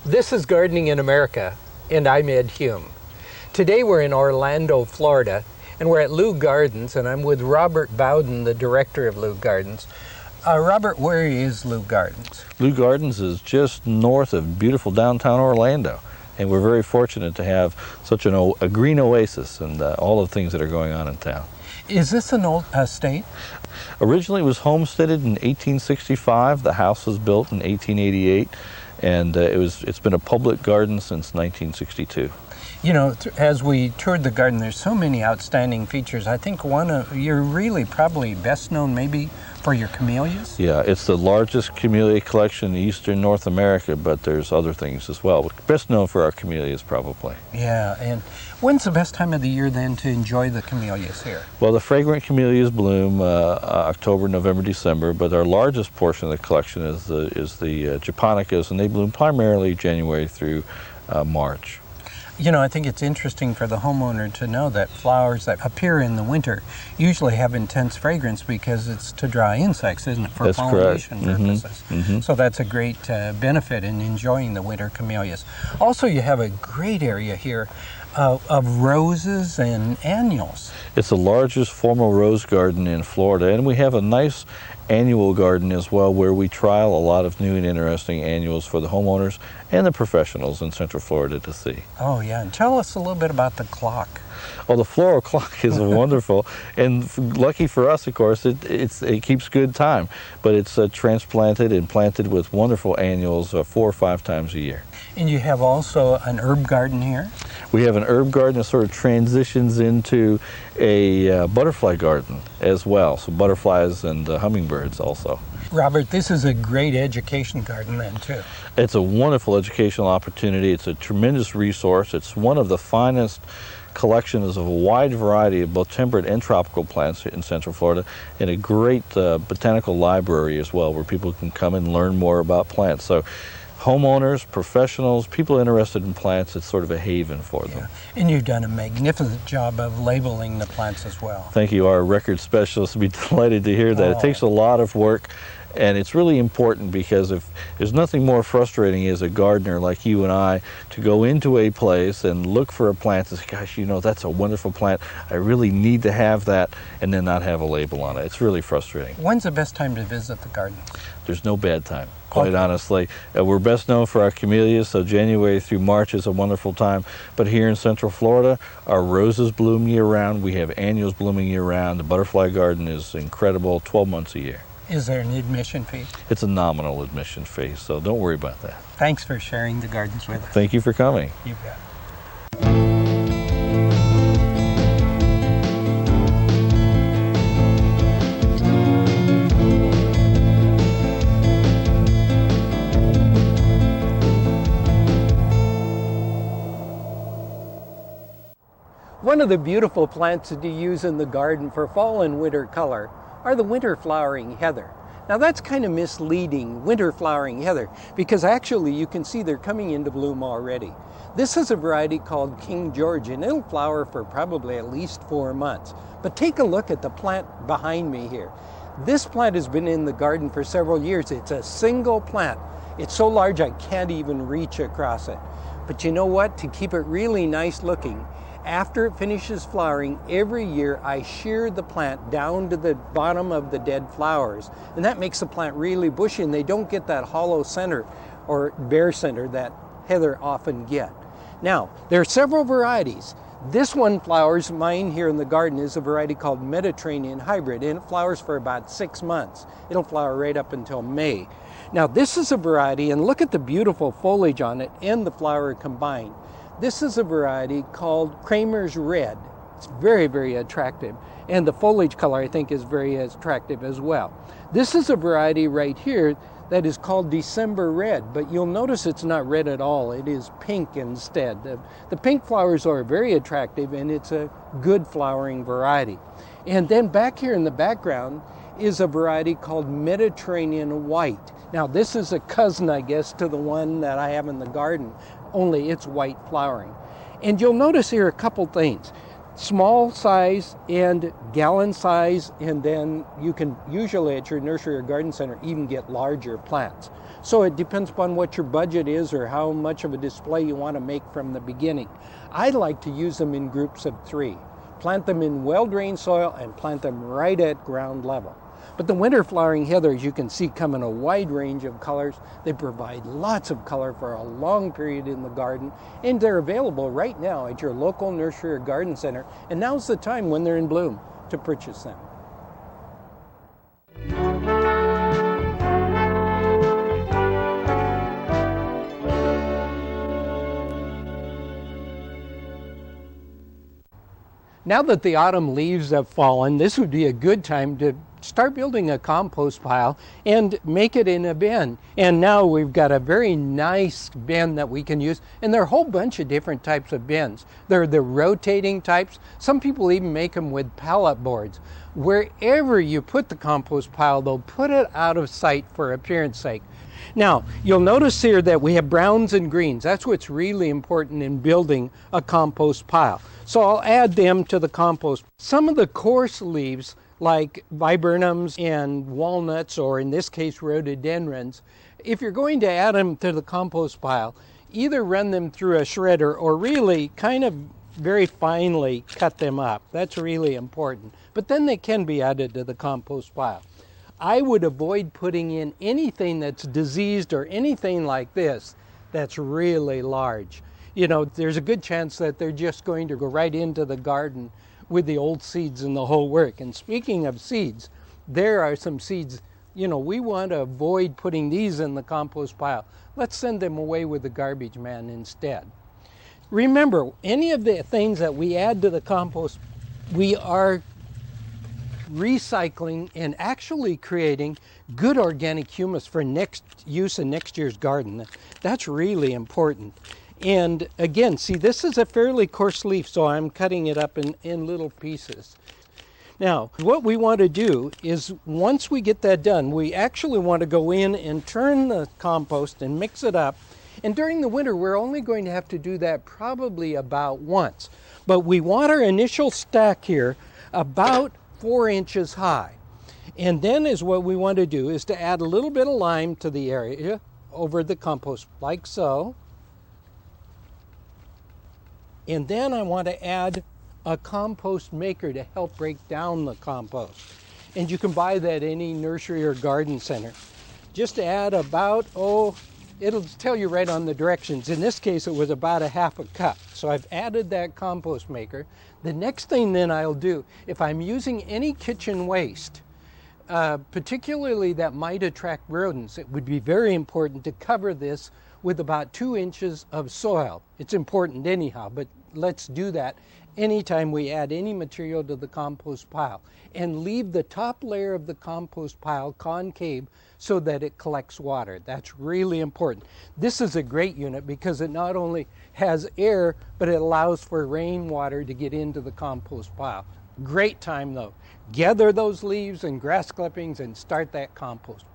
This is Gardening in America, and I'm Ed Hume. Today we're in Orlando, Florida, and we're at Lew Gardens, and I'm with Robert Bowden, the director of Lew Gardens. Robert, where is Lew Gardens? Lew Gardens is just north of beautiful downtown Orlando, and we're very fortunate to have such a green oasis and all the things that are going on in town. Is this an old estate? Originally it was homesteaded in 1865. The house was built in 1888, and it's been a public garden since 1962. You know, as we toured the garden, there's so many outstanding features. I think you're really probably best known maybe for your camellias? Yeah, it's the largest camellia collection in eastern North America, but there's other things as well. Best known for our camellias, probably. Yeah, and when's the best time of the year then to enjoy the camellias here? Well, the fragrant camellias bloom October, November, December, but our largest portion of the collection is the japonicas, and they bloom primarily January through March. You know, I think it's interesting for the homeowner to know that flowers that appear in the winter usually have intense fragrance because it's to draw insects, isn't it, for That's pollination correct. purposes. Mm-hmm. So that's a great benefit in enjoying the winter camellias. Also, you have a great area here of roses and annuals. It's the largest formal rose garden in Florida, and we have a nice annual garden as well where we trial a lot of new and interesting annuals for the homeowners and the professionals in Central Florida to see. Oh yeah, and tell us a little bit about the clock. Well, the floral clock is wonderful, and lucky for us, of course, it keeps good time, but it's transplanted and planted with wonderful annuals 4 or 5 times a year. And you have also an herb garden here? We have an herb garden that sort of transitions into a butterfly garden as well, so butterflies and hummingbirds also. Robert, this is a great education garden then too. It's a wonderful educational opportunity. It's a tremendous resource. It's one of the finest collections of a wide variety of both temperate and tropical plants in Central Florida, and a great botanical library as well where people can come and learn more about plants. So homeowners, professionals, people interested in plants, it's sort of a haven for them. Yeah. And you've done a magnificent job of labeling the plants as well. Thank you. Our record specialist will be delighted to hear that. It takes a lot of work, and it's really important because if there's nothing more frustrating as a gardener like you and I to go into a place and look for a plant and say, gosh, you know, that's a wonderful plant, I really need to have that, and then not have a label on it. It's really frustrating. When's the best time to visit the garden? There's no bad time, quite honestly. We're best known for our camellias, so January through March is a wonderful time. But here in Central Florida, our roses bloom year-round. We have annuals blooming year-round. The butterfly garden is incredible, 12 months a year. Is there an admission fee? It's a nominal admission fee, so don't worry about that. Thanks for sharing the gardens with us. Thank you for coming. You bet. One of the beautiful plants to use in the garden for fall and winter color are the winter flowering heather. Now that's kind of misleading, winter flowering heather, because actually you can see they're coming into bloom already. This is a variety called King George, and it'll flower for probably at least 4 months. But take a look at the plant behind me here. This plant has been in the garden for several years. It's a single plant. It's so large I can't even reach across it. But you know what? To keep it really nice looking, after it finishes flowering, every year I shear the plant down to the bottom of the dead flowers. And that makes the plant really bushy, and they don't get that hollow center or bare center that heather often get. Now, there are several varieties. This one flowers, mine here in the garden, is a variety called Mediterranean Hybrid, and it flowers for about 6 months. It'll flower right up until May. Now, this is a variety, and look at the beautiful foliage on it and the flower combined. This is a variety called Kramer's Red. It's very, very attractive. And the foliage color, I think, is very attractive as well. This is a variety right here that is called December Red, but you'll notice it's not red at all. It is pink instead. The pink flowers are very attractive, and it's a good flowering variety. And then back here in the background is a variety called Mediterranean White. Now, this is a cousin, I guess, to the one that I have in the garden, only it's white flowering. And you'll notice here a couple things. Small size and gallon size, and then you can usually at your nursery or garden center even get larger plants. So it depends upon what your budget is or how much of a display you want to make from the beginning. I like to use them in groups of 3. Plant them in well-drained soil and plant them right at ground level. But the winter flowering heather, as you can see, come in a wide range of colors. They provide lots of color for a long period in the garden, and they're available right now at your local nursery or garden center, and now's the time when they're in bloom to purchase them. Now that the autumn leaves have fallen, this would be a good time to start building a compost pile and make it in a bin. And now we've got a very nice bin that we can use, and there are a whole bunch of different types of bins. There are the rotating types. Some people even make them with pallet boards. Wherever you put the compost pile, though, put it out of sight for appearance sake. Now, you'll notice here that we have browns and greens. That's what's really important in building a compost pile. So I'll add them to the compost. Some of the coarse leaves, like viburnums and walnuts, or in this case rhododendrons, if you're going to add them to the compost pile, either run them through a shredder or really kind of very finely cut them up. That's really important. But then they can be added to the compost pile. I would avoid putting in anything that's diseased or anything like this that's really large. You know, there's a good chance that they're just going to go right into the garden with the old seeds and the whole work. And speaking of seeds, there are some seeds, you know, we want to avoid putting these in the compost pile. Let's send them away with the garbage man instead. Remember, any of the things that we add to the compost, we are recycling and actually creating good organic humus for next use in next year's garden. That's really important. And again, see, this is a fairly coarse leaf, so I'm cutting it up in little pieces. Now, what we want to do is, once we get that done, we actually want to go in and turn the compost and mix it up. And during the winter, we're only going to have to do that probably about once. But we want our initial stack here about 4 inches high. And then what we want to do is to add a little bit of lime to the area over the compost, like so. And then I want to add a compost maker to help break down the compost. And you can buy that at any nursery or garden center. Just add about, it'll tell you right on the directions. In this case, it was about 1/2 cup. So I've added that compost maker. The next thing then I'll do, if I'm using any kitchen waste, particularly that might attract rodents, it would be very important to cover this with about 2 inches of soil. It's important anyhow, but let's do that anytime we add any material to the compost pile. And leave the top layer of the compost pile concave so that it collects water. That's really important. This is a great unit because it not only has air, but it allows for rainwater to get into the compost pile. Great time though. Gather those leaves and grass clippings and start that compost.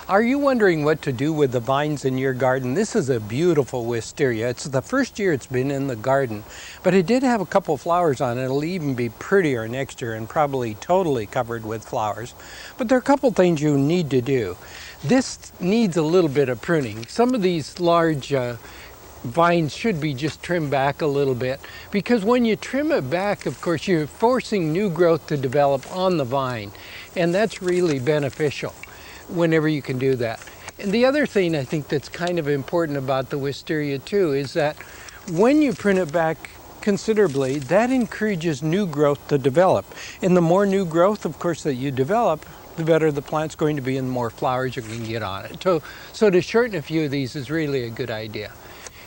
Are you wondering what to do with the vines in your garden? This is a beautiful wisteria. It's the first year it's been in the garden, but it did have a couple flowers on it. It'll even be prettier next year and probably totally covered with flowers. But there are a couple things you need to do. This needs a little bit of pruning. Some of these large vines should be just trimmed back a little bit, because when you trim it back, of course, you're forcing new growth to develop on the vine, and that's really beneficial whenever you can do that. And the other thing I think that's kind of important about the wisteria too is that when you prune it back considerably, that encourages new growth to develop. And the more new growth, of course, that you develop, the better the plant's going to be and the more flowers you can get on it. So to shorten a few of these is really a good idea.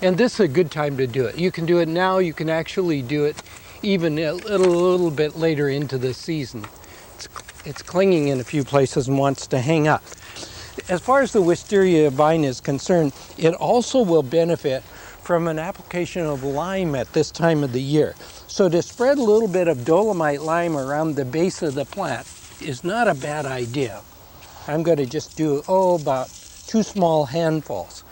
And this is a good time to do it. You can do it now, you can actually do it even a little bit later into the season. It's clinging in a few places and wants to hang up. As far as the wisteria vine is concerned, it also will benefit from an application of lime at this time of the year. So to spread a little bit of dolomite lime around the base of the plant is not a bad idea. I'm going to just do, about 2 small handfuls.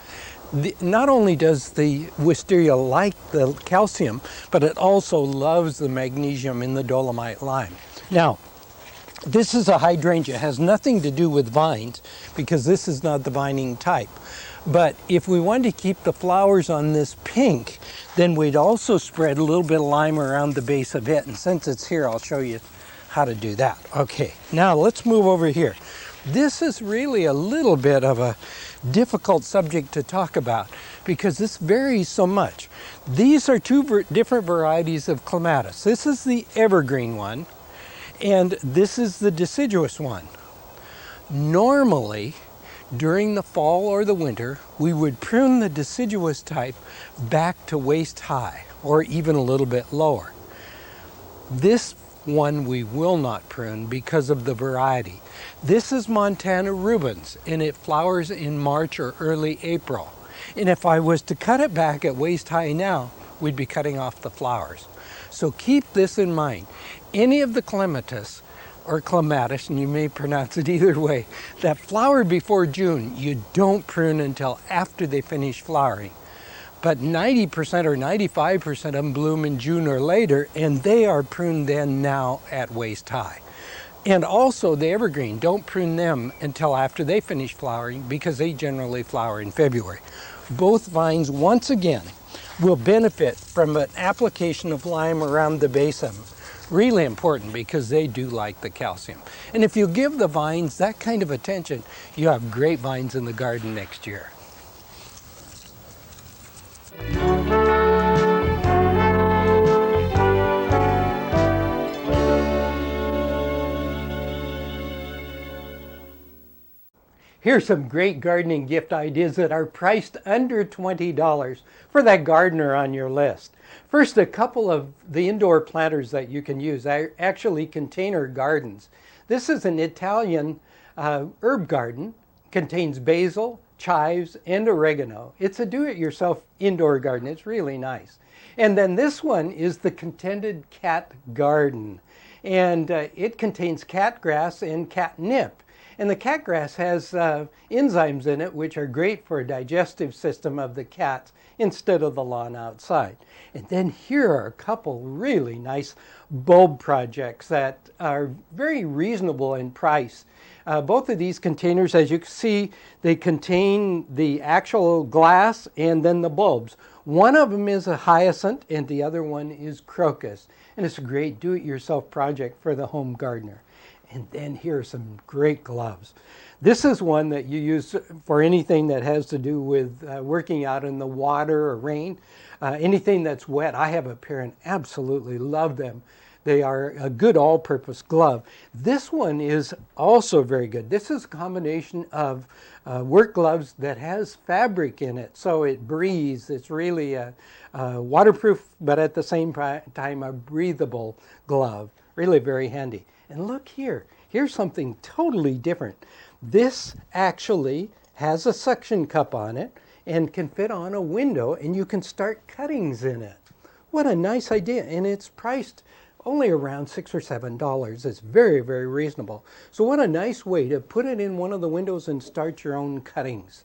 Not only does the wisteria like the calcium, but it also loves the magnesium in the dolomite lime. Now, this is a hydrangea. It has nothing to do with vines because this is not the vining type. But if we wanted to keep the flowers on this pink, then we'd also spread a little bit of lime around the base of it. And since it's here, I'll show you how to do that. Okay, now let's move over here. This is really a little bit of a difficult subject to talk about because this varies so much. These are 2 different varieties of clematis. This is the evergreen one, and this is the deciduous one. Normally, during the fall or the winter, we would prune the deciduous type back to waist high or even a little bit lower. This one we will not prune because of the variety. This is Montana Rubens, and it flowers in March or early April. And if I was to cut it back at waist high now, we'd be cutting off the flowers. So keep this in mind. Any of the clematis or clematis, and you may pronounce it either way, that flower before June, you don't prune until after they finish flowering. But 90% or 95% of them bloom in June or later, and they are pruned then now at waist high. And also the evergreen, don't prune them until after they finish flowering because they generally flower in February. Both vines, once again, will benefit from an application of lime around the base of them. Really important because they do like the calcium. And if you give the vines that kind of attention, you have great vines in the garden next year. Here's some great gardening gift ideas that are priced under $20 for that gardener on your list. First, a couple of the indoor planters that you can use are actually container gardens. This is an Italian herb garden, contains basil, chives, and oregano. It's a do-it-yourself indoor garden. It's really nice. And then this one is the Contented Cat Garden. And it contains catgrass and catnip. And the catgrass has enzymes in it which are great for a digestive system of the cats instead of the lawn outside. And then here are a couple really nice bulb projects that are very reasonable in price. Both of these containers, as you can see, they contain the actual glass and then the bulbs. One of them is a hyacinth and the other one is crocus. And it's a great do-it-yourself project for the home gardener. And then here are some great gloves. This is one that you use for anything that has to do with working out in the water or rain. Anything that's wet. I have a pair and absolutely love them. They are a good all-purpose glove. This one is also very good. This is a combination of work gloves that has fabric in it, so it breathes. It's really a waterproof, but at the same time a breathable glove. Really very handy. And look here. Here's something totally different. This actually has a suction cup on it and can fit on a window, and you can start cuttings in it. What a nice idea. And it's priced only around $6 or $7. It's very, very reasonable. So what a nice way to put it in one of the windows and start your own cuttings.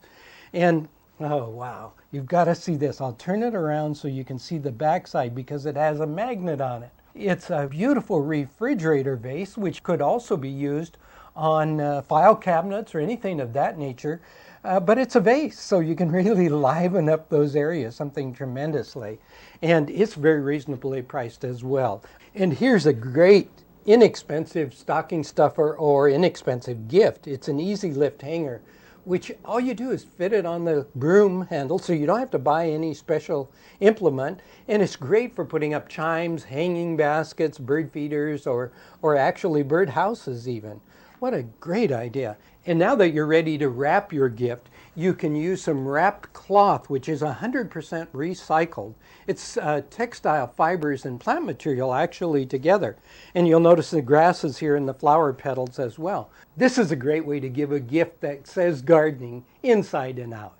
And oh wow, you've got to see this. I'll turn it around so you can see the backside because it has a magnet on it. It's a beautiful refrigerator vase, which could also be used on file cabinets or anything of that nature. But it's a vase, so you can really liven up those areas, something tremendously. And it's very reasonably priced as well. And here's a great inexpensive stocking stuffer or inexpensive gift. It's an easy lift hanger, which all you do is fit it on the broom handle, so you don't have to buy any special implement. And it's great for putting up chimes, hanging baskets, bird feeders, or actually bird houses even. What a great idea. And now that you're ready to wrap your gift, you can use some wrapped cloth, which is 100% recycled. It's textile fibers and plant material actually together. And you'll notice the grasses here and the flower petals as well. This is a great way to give a gift that says gardening inside and out.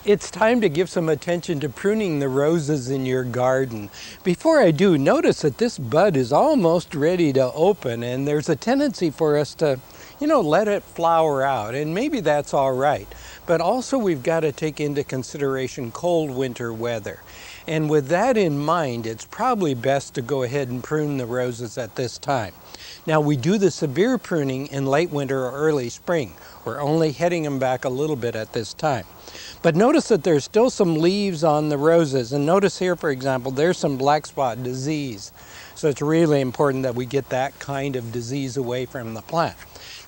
It's time to give some attention to pruning the roses in your garden. Before I do, notice that this bud is almost ready to open, and there's a tendency for us to, let it flower out, and maybe that's all right. But also we've got to take into consideration cold winter weather. And with that in mind, it's probably best to go ahead and prune the roses at this time. Now, we do the severe pruning in late winter or early spring. We're only heading them back a little bit at this time. But notice that there's still some leaves on the roses. And notice here, for example, there's some black spot disease. So it's really important that we get that kind of disease away from the plant.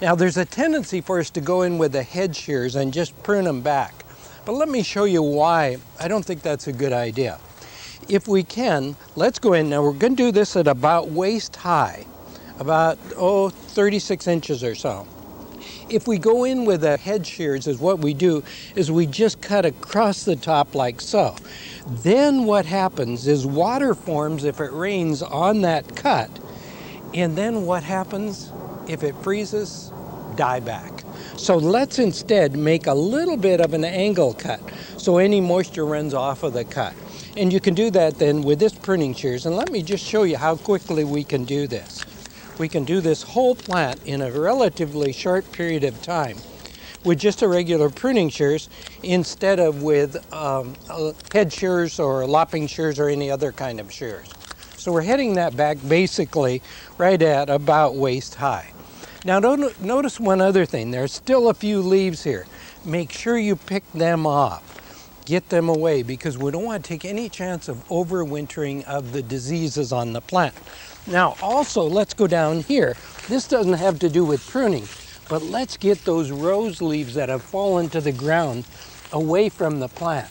Now, there's a tendency for us to go in with the head shears and just prune them back. But let me show you why I don't think that's a good idea. If we can, let's go in. Now, we're going to do this at about waist high, about 36 inches or so. If we go in with the head shears, is what we do is we just cut across the top like so. Then what happens is water forms if it rains on that cut. And then what happens if it freezes? Die back. So let's instead make a little bit of an angle cut so any moisture runs off of the cut. And you can do that then with this pruning shears. And let me just show you how quickly we can do this. We can do this whole plant in a relatively short period of time with just a regular pruning shears instead of with head shears or lopping shears or any other kind of shears. So we're heading that back basically right at about waist high. Now notice one other thing. There's still a few leaves here. Make sure you pick them off. Get them away because we don't want to take any chance of overwintering of the diseases on the plant. Now also, let's go down here. This doesn't have to do with pruning, but let's get those rose leaves that have fallen to the ground away from the plant.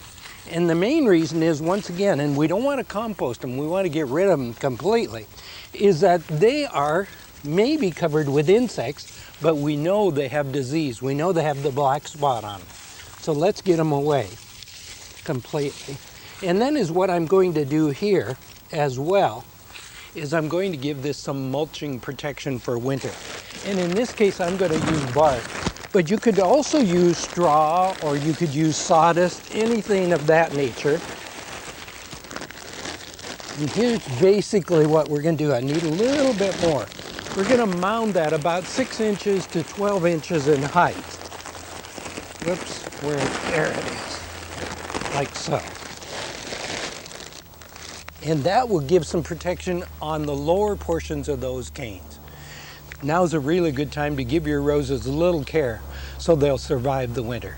And the main reason is, once again, and we don't want to compost them, we want to get rid of them completely, is that they are maybe covered with insects, but we know they have disease. We know they have the black spot on them. So let's get them away completely. And then is what I'm going to do here as well, is I'm going to give this some mulching protection for winter. And in this case, I'm going to use bark. But you could also use straw, or you could use sawdust, anything of that nature. And here's basically what we're going to do. I need a little bit more. We're going to mound that about 6 inches to 12 inches in height. Whoops, there it is. Like so. And that will give some protection on the lower portions of those canes. Now's a really good time to give your roses a little care so they'll survive the winter.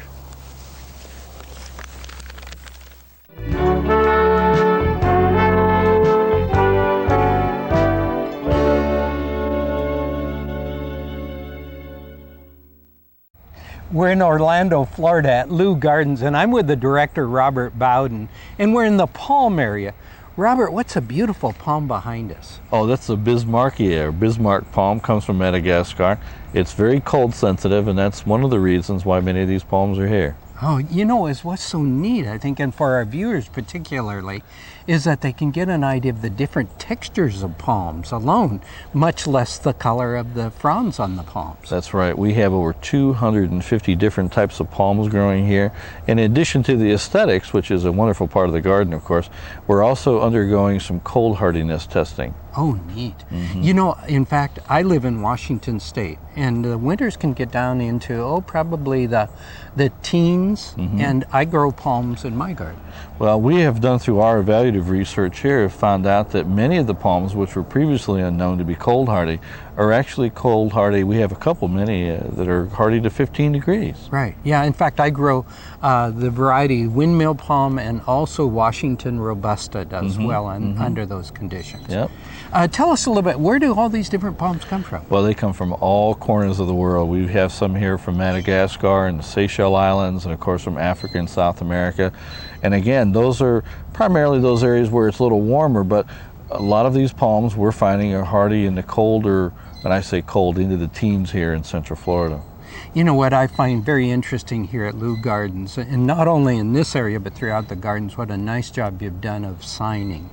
We're in Orlando, Florida at Lew Gardens, and I'm with the director, Robert Bowden, and we're in the palm area. Robert, what's a beautiful palm behind us? Oh, that's a Bismarckia, or Bismarck palm, comes from Madagascar. It's very cold sensitive, and that's one of the reasons why many of these palms are here. Oh, is what's so neat, I think, and for our viewers particularly, is that they can get an idea of the different textures of palms alone, much less the color of the fronds on the palms. That's right. We have over 250 different types of palms growing here. In addition to the aesthetics, which is a wonderful part of the garden, of course, we're also undergoing some cold hardiness testing. Oh, neat. Mm-hmm. In fact, I live in Washington State, and the winters can get down into, probably the teens, and I grow palms in my garden. Well, we have done through our evaluative research here, found out that many of the palms, which were previously unknown to be cold hardy, are actually cold hardy. We have many that are hardy to 15 degrees. Right. Yeah. In fact, I grow the variety windmill palm, and also Washington robusta does well under those conditions. Yep. Tell us a little bit, where do all these different palms come from? Well, they come from all corners of the world. We have some here from Madagascar and the Seychelles Islands, and of course from Africa and South America. And again, those are primarily those areas where it's a little warmer, but a lot of these palms we're finding are hardy in the colder, and I say cold, into the teens here in Central Florida. You know what I find very interesting here at Lew Gardens, and not only in this area but throughout the gardens, what a nice job you've done of signing.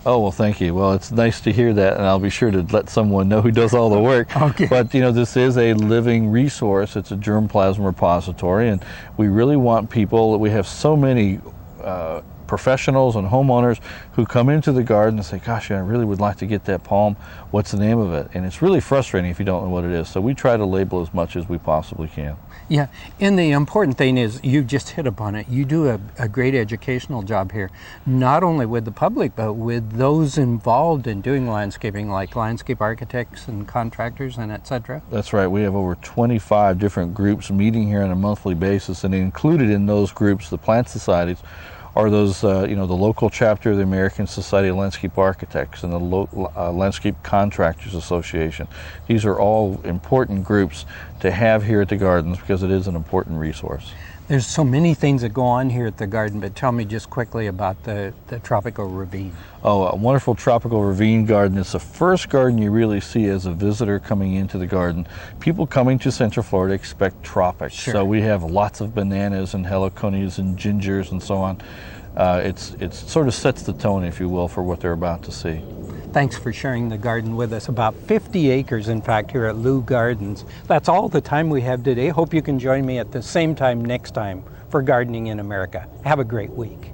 Oh, well, thank you. Well, it's nice to hear that, and I'll be sure to let someone know who does all the work. Okay. But, you know, this is a living resource. It's a germplasm repository, and we really want people, we have so many professionals and homeowners who come into the garden and say, gosh, I really would like to get that palm. What's the name of it? And it's really frustrating if you don't know what it is. So we try to label as much as we possibly can. Yeah, and the important thing is you just hit upon it. You do a great educational job here, not only with the public, but with those involved in doing landscaping, like landscape architects and contractors and etc. That's right. We have over 25 different groups meeting here on a monthly basis, and included in those groups, the plant societies, are those, you know, the local chapter of the American Society of Landscape Architects and the Landscape Contractors Association. These are all important groups to have here at the gardens because it is an important resource. There's so many things that go on here at the garden, but tell me just quickly about the tropical ravine. Oh, a wonderful tropical ravine garden. It's the first garden you really see as a visitor coming into the garden. People coming to Central Florida expect tropics. Sure. So we have lots of bananas and heliconias and gingers and so on. It sort of sets the tone, if you will, for what they're about to see. Thanks for sharing the garden with us. About 50 acres, in fact, here at Lew Gardens. That's all the time we have today. Hope you can join me at the same time next time for Gardening in America. Have a great week.